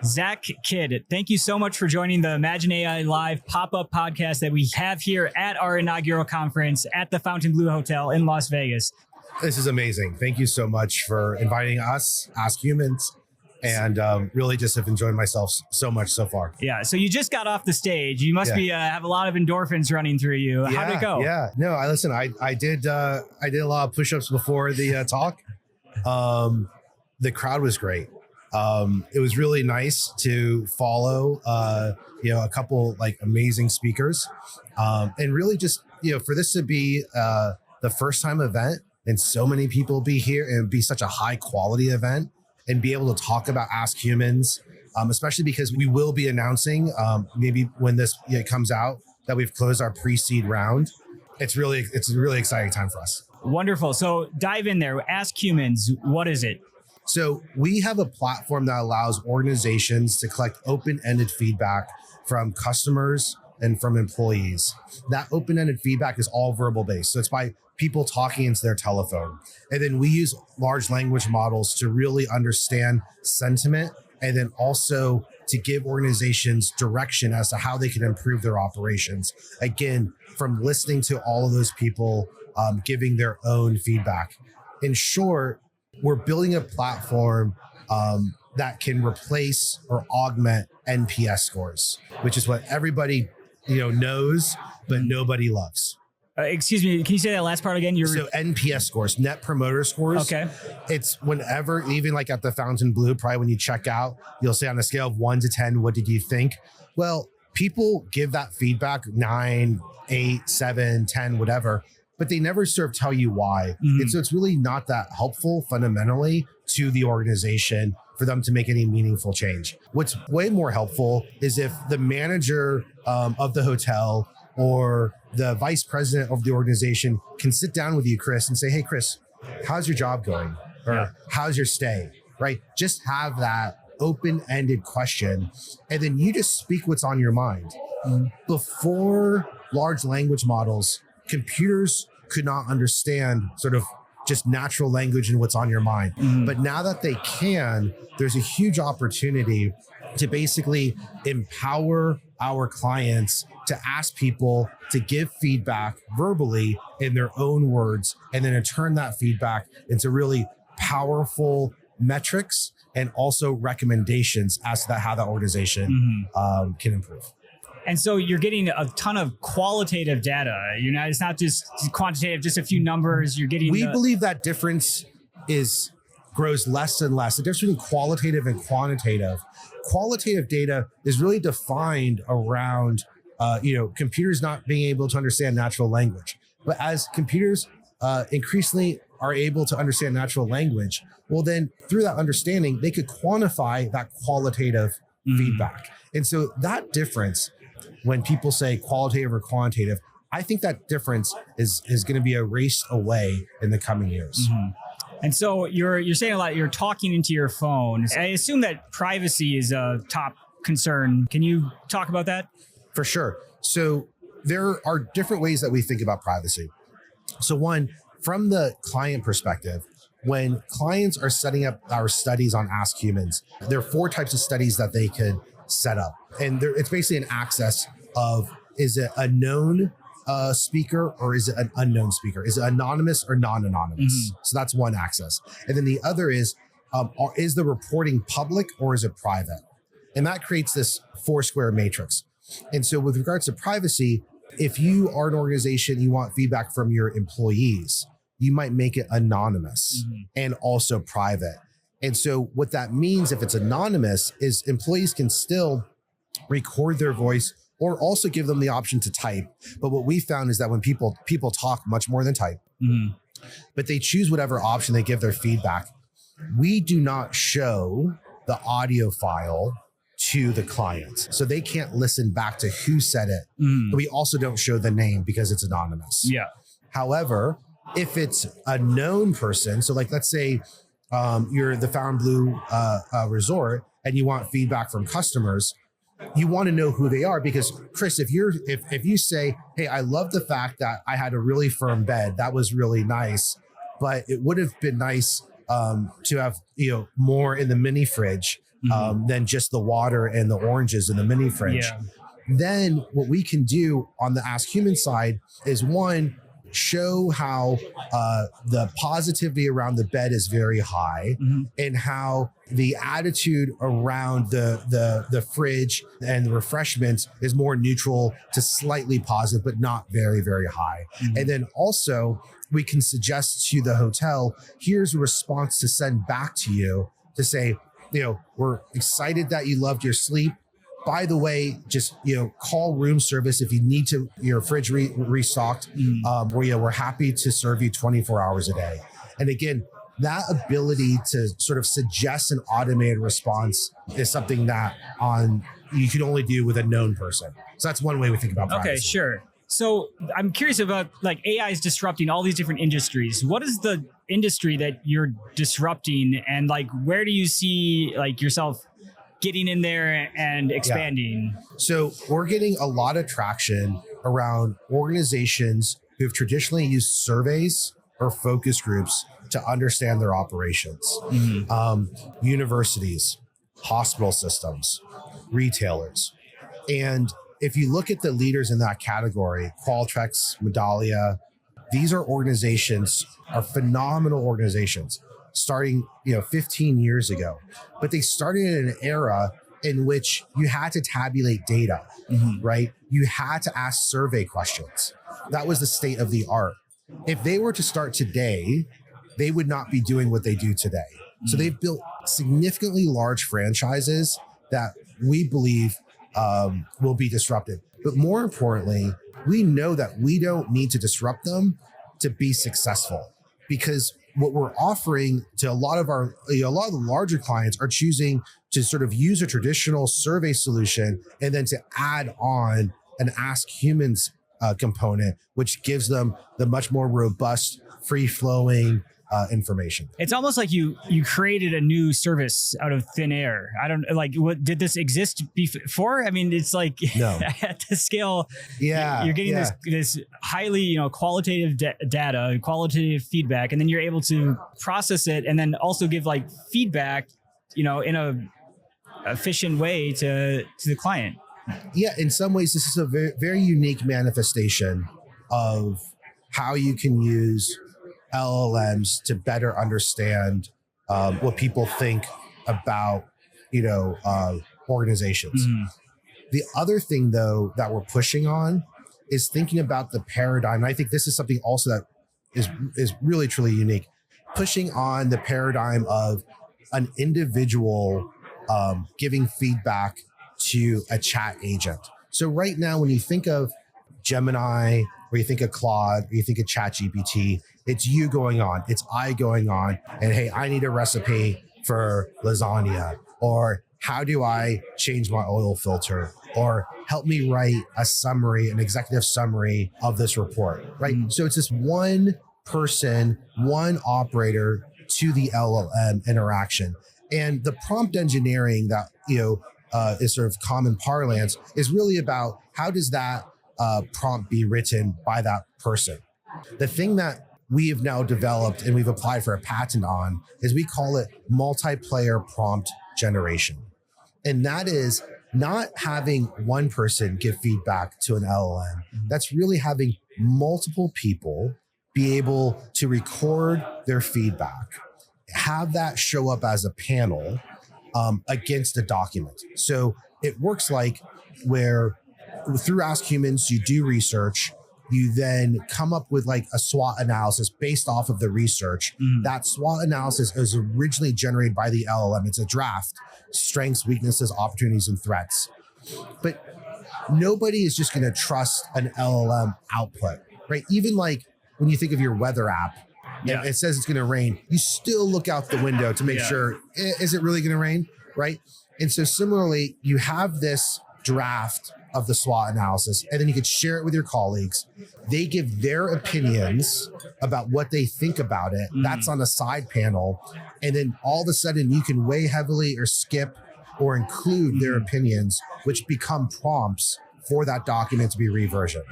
Zak Kidd, thank you so much for joining the Imagine AI Live pop-up podcast that we have here at our inaugural conference at the Fontainebleau Hotel in Las Vegas. This is amazing. Thank you so much for inviting us, AskHumans, and really just have enjoyed myself so much so far. Yeah, so you just got off the stage. You must be have a lot of endorphins running through you. How did it go? Yeah, no, I did a lot of push-ups before the talk. The crowd was great. It was really nice to follow, a couple like amazing speakers, and really just, for this to be the first time event and so many people be here and be such a high quality event and be able to talk about AskHumans, especially because we will be announcing maybe when this comes out that we've closed our pre-seed round. It's a really exciting time for us. Wonderful. So dive in there. AskHumans, what is it? So we have a platform that allows organizations to collect open-ended feedback from customers and from employees. That open-ended feedback is all verbal based. So it's by people talking into their telephone. And then we use large language models to really understand sentiment and then also to give organizations direction as to how they can improve their operations. Again, from listening to all of those people giving their own feedback. In short, we're building a platform that can replace or augment NPS scores, which is what everybody knows, but nobody loves. Excuse me, can you say that last part again? So NPS scores, Net Promoter Scores. Okay. It's whenever, even like at the Fontainebleau, probably when you check out, you'll say on a scale of 1 to 10, what did you think? Well, people give that feedback 9, 8, 7, 10, whatever, but they never sort of tell you why. Mm-hmm. And so it's really not that helpful fundamentally to the organization for them to make any meaningful change. What's way more helpful is if the manager of the hotel or the vice president of the organization can sit down with you, Chris, and say, hey, Chris, how's your job going? Or how's your stay, right? Just have that open-ended question, and then you just speak what's on your mind. Mm-hmm. Before large language models, computers could not understand sort of just natural language and what's on your mind. Mm-hmm. But now that they can, there's a huge opportunity to basically empower our clients to ask people to give feedback verbally in their own words, and then to turn that feedback into really powerful metrics and also recommendations as to how that organization can improve. And so you're getting a ton of qualitative data. It's not just quantitative, just a few numbers. You're getting. We believe that difference grows less and less. The difference between qualitative and quantitative. Qualitative data is really defined around, computers not being able to understand natural language. But as computers increasingly are able to understand natural language, well, then through that understanding, they could quantify that qualitative feedback. And so that difference, when people say qualitative or quantitative, I think that difference is going to be erased away in the coming years. Mm-hmm. And so you're saying a lot, you're talking into your phone. I assume that privacy is a top concern. Can you talk about that? For sure. So there are different ways that we think about privacy. So one, from the client perspective, when clients are setting up our studies on AskHumans, there are 4 types of studies that they could set up. And it's basically an access of, is it a known speaker or is it an unknown speaker? Is it anonymous or non-anonymous? Mm-hmm. So that's one access. And then the other is the reporting public or is it private? And that creates this 4-square matrix. And so with regards to privacy, if you are an organization, you want feedback from your employees, you might make it anonymous and also private. And so what that means, if it's anonymous, is employees can still record their voice or also give them the option to type. But what we found is that when people talk much more than type, but they choose whatever option they give their feedback, we do not show the audio file to the client. So they can't listen back to who said it. But we also don't show the name because it's anonymous. Yeah. However, if it's a known person, so like let's say you're the Fontainebleau resort and you want feedback from customers, you want to know who they are, because Chris, if you say, hey, I love the fact that I had a really firm bed, that was really nice, but it would have been nice to have more in the mini fridge, than just the water and the oranges in the mini fridge. Yeah. Then what we can do on the Ask Human side is one, show how the positivity around the bed is very high, and how the attitude around the fridge and the refreshments is more neutral to slightly positive, but not very, very high. And then also we can suggest to the hotel, here's a response to send back to you to say, we're excited that you loved your sleep. By the way, just, call room service if you need to your fridge restocked. We're happy to serve you 24 hours a day. And again, that ability to sort of suggest an automated response is something that you can only do with a known person. So that's one way we think about privacy. Okay, sure. So I'm curious about, like, AI is disrupting all these different industries. What is the industry that you're disrupting, and like, where do you see like yourself getting in there and expanding? Yeah. So we're getting a lot of traction around organizations who've traditionally used surveys or focus groups to understand their operations. Universities, hospital systems, retailers. And if you look at the leaders in that category, Qualtrics, Medallia, these are phenomenal organizations starting 15 years ago. But they started in an era in which you had to tabulate data, right? You had to ask survey questions. That was the state of the art. If they were to start today, they would not be doing what they do today. So they've built significantly large franchises that we believe will be disrupted. But more importantly, we know that we don't need to disrupt them to be successful, because what we're offering to a lot of the larger clients are choosing to sort of use a traditional survey solution and then to add on an Ask Humans component, which gives them the much more robust, free-flowing information. It's almost like you created a new service out of thin air. I don't like, what did this exist before? I mean, it's like no. At the scale, you're getting this highly qualitative data, qualitative feedback, and then you're able to process it and then also give like feedback, in a efficient way to the client. Yeah, in some ways, this is a very, very unique manifestation of how you can use LLMs to better understand what people think about, organizations. The other thing, though, that we're pushing on is thinking about the paradigm. And I think this is something also that is really, truly unique. Pushing on the paradigm of an individual giving feedback to a chat agent. So right now, when you think of Gemini, or you think of Claude, or you think of ChatGPT, it's you going on, it's I going on, and hey, I need a recipe for lasagna, or how do I change my oil filter, or help me write a summary, an executive summary of this report, right? So it's this one person, one operator to the LLM interaction. And the prompt engineering that, is sort of common parlance is really about how does that prompt be written by that person. The thing that we have now developed and we've applied for a patent on is we call it multiplayer prompt generation. And that is not having one person give feedback to an LLM. That's really having multiple people be able to record their feedback, have that show up as a panel against a document. So it works like where through Ask Humans, you do research, you then come up with like a SWOT analysis based off of the research. That SWOT analysis is originally generated by the LLM. It's a draft, strengths, weaknesses, opportunities, and threats. But nobody is just going to trust an LLM output, right? Even like when you think of your weather app, it says it's going to rain, you still look out the window to make sure, is it really going to rain, right? And so similarly, you have this draft of the SWOT analysis, and then you could share it with your colleagues. They give their opinions about what they think about it. That's on a side panel. And then all of a sudden you can weigh heavily or skip or include their opinions, which become prompts for that document to be reversioned.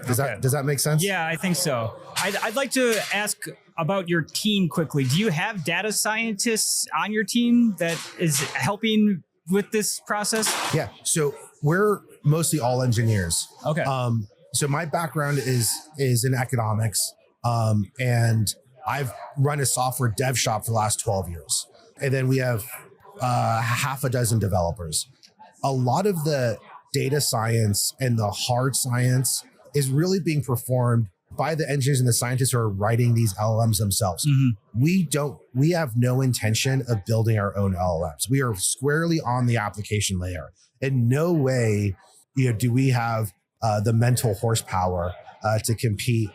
Does that make sense? Yeah, I think so. I'd like to ask about your team quickly. Do you have data scientists on your team that is helping with this process? Yeah. So we're mostly all engineers. Okay. So my background is in economics, and I've run a software dev shop for the last 12 years. And then we have half a dozen developers. A lot of the data science and the hard science is really being performed by the engineers and the scientists who are writing these LLMs themselves. We have no intention of building our own LLMs. We are squarely on the application layer. In no way, do we have the mental horsepower to compete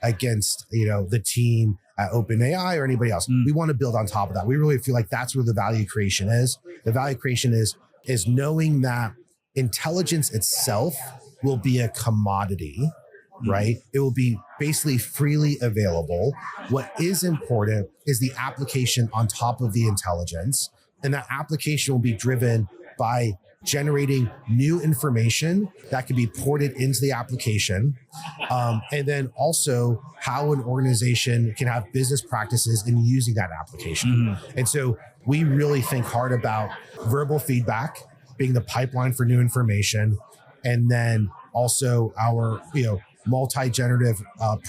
against, the team at OpenAI or anybody else. We want to build on top of that. We really feel like that's where the value creation is. The value creation is knowing that intelligence itself will be a commodity, right? It will be basically freely available. What is important is the application on top of the intelligence. And that application will be driven by generating new information that can be ported into the application. And then also how an organization can have business practices in using that application. And so we really think hard about verbal feedback being the pipeline for new information. And then also our, multi-generative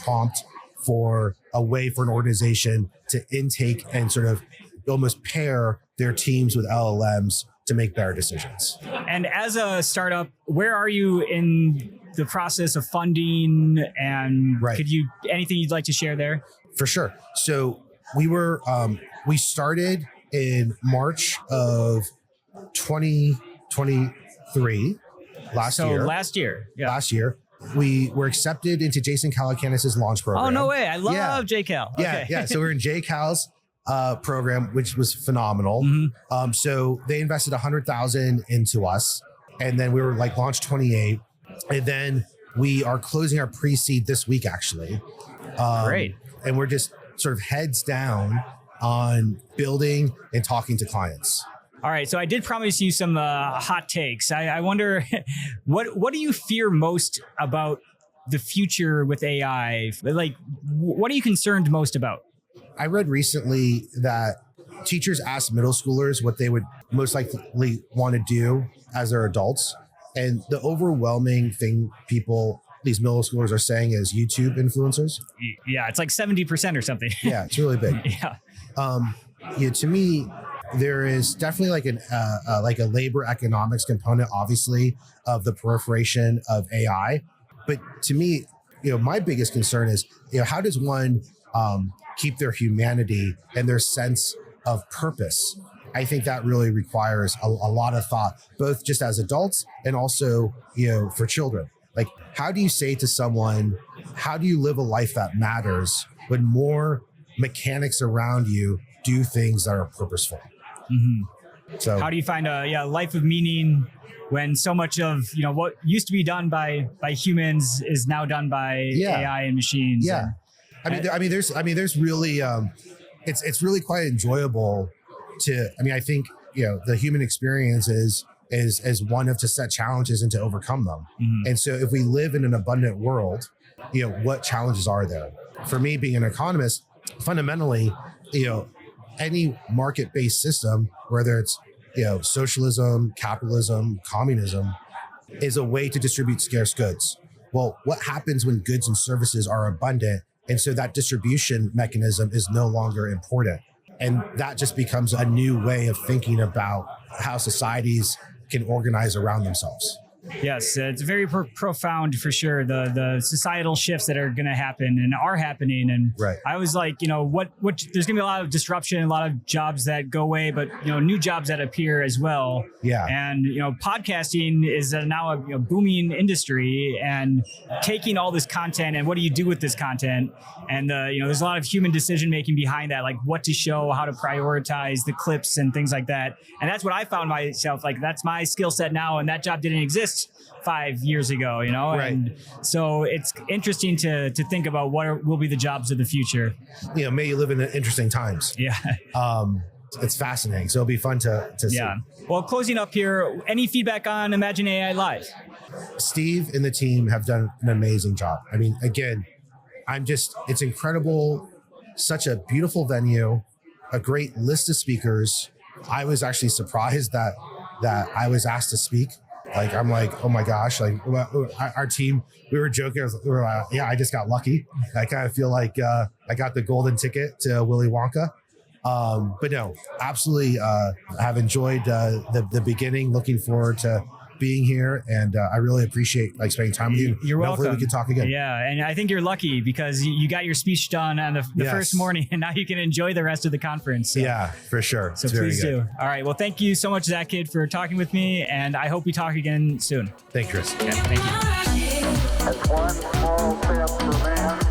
prompt for a way for an organization to intake and sort of almost pair their teams with LLMs to make better decisions. And as a startup, where are you in the process of funding? And anything you'd like to share there? For sure. So we started in March of 2023, last year. Last year. We were accepted into Jason Calacanis' launch program. Oh, no way. I love JCal. Okay. Yeah. So we're in JCal's program, which was phenomenal. So they invested $100,000 into us, and then we were launch 28, and then we are closing our pre-seed this week, actually. Great. And we're just sort of heads down on building and talking to clients. All right, so I did promise you some hot takes. I wonder, what do you fear most about the future with AI? What are you concerned most about? I read recently that teachers asked middle schoolers what they would most likely want to do as their adults. And the overwhelming thing these middle schoolers are saying is YouTube influencers. Yeah, it's like 70% or something. Yeah, it's really big. Yeah. To me, there is definitely a labor economics component, obviously, of the proliferation of AI. But to me, my biggest concern is, how does one keep their humanity and their sense of purpose? I think that really requires a lot of thought, both just as adults and also, for children. How do you say to someone, how do you live a life that matters when more mechanics around you do things that are purposeful? So how do you find a life of meaning when so much of what used to be done by humans is now done by AI and machines? Yeah, there's really it's really quite enjoyable to. I think the human experience is one of to set challenges and to overcome them. And so if we live in an abundant world, what challenges are there? For me, being an economist, fundamentally, any market-based system, whether it's socialism, capitalism, communism, is a way to distribute scarce goods. Well, what happens when goods and services are abundant, and so that distribution mechanism is no longer important? And that just becomes a new way of thinking about how societies can organize around themselves. Yes, it's very profound for sure. The societal shifts that are going to happen and are happening. And I was like, what there's going to be a lot of disruption, a lot of jobs that go away, but new jobs that appear as well. Yeah. And podcasting is now a booming industry, and taking all this content and what do you do with this content? And there's a lot of human decision making behind that, like what to show, how to prioritize the clips and things like that. And that's what I found myself that's my skill set now, and that job didn't exist 5 years ago, and so it's interesting to think about what will be the jobs of the future. May you live in interesting times. Yeah. It's fascinating. So it'll be fun to see. Yeah. Well, closing up here, any feedback on Imagine AI Live? Steve and the team have done an amazing job. Again, it's incredible such a beautiful venue, a great list of speakers. I was actually surprised that I was asked to speak. Like, I'm like, oh my gosh, like our team, we were joking. I just got lucky. I kind of feel like I got the golden ticket to Willy Wonka. But no, absolutely have enjoyed the beginning. Looking forward to being here, and I really appreciate like spending time with you. You're welcome. Hopefully we can talk again. Yeah, and I think you're lucky because you got your speech done on the first morning, and now you can enjoy the rest of the conference. So. Yeah, for sure. So please do. All right. Well, thank you so much, Zak Kidd, for talking with me, and I hope we talk again soon. Thank you, Chris. Yeah, thank you. That's one small step for man.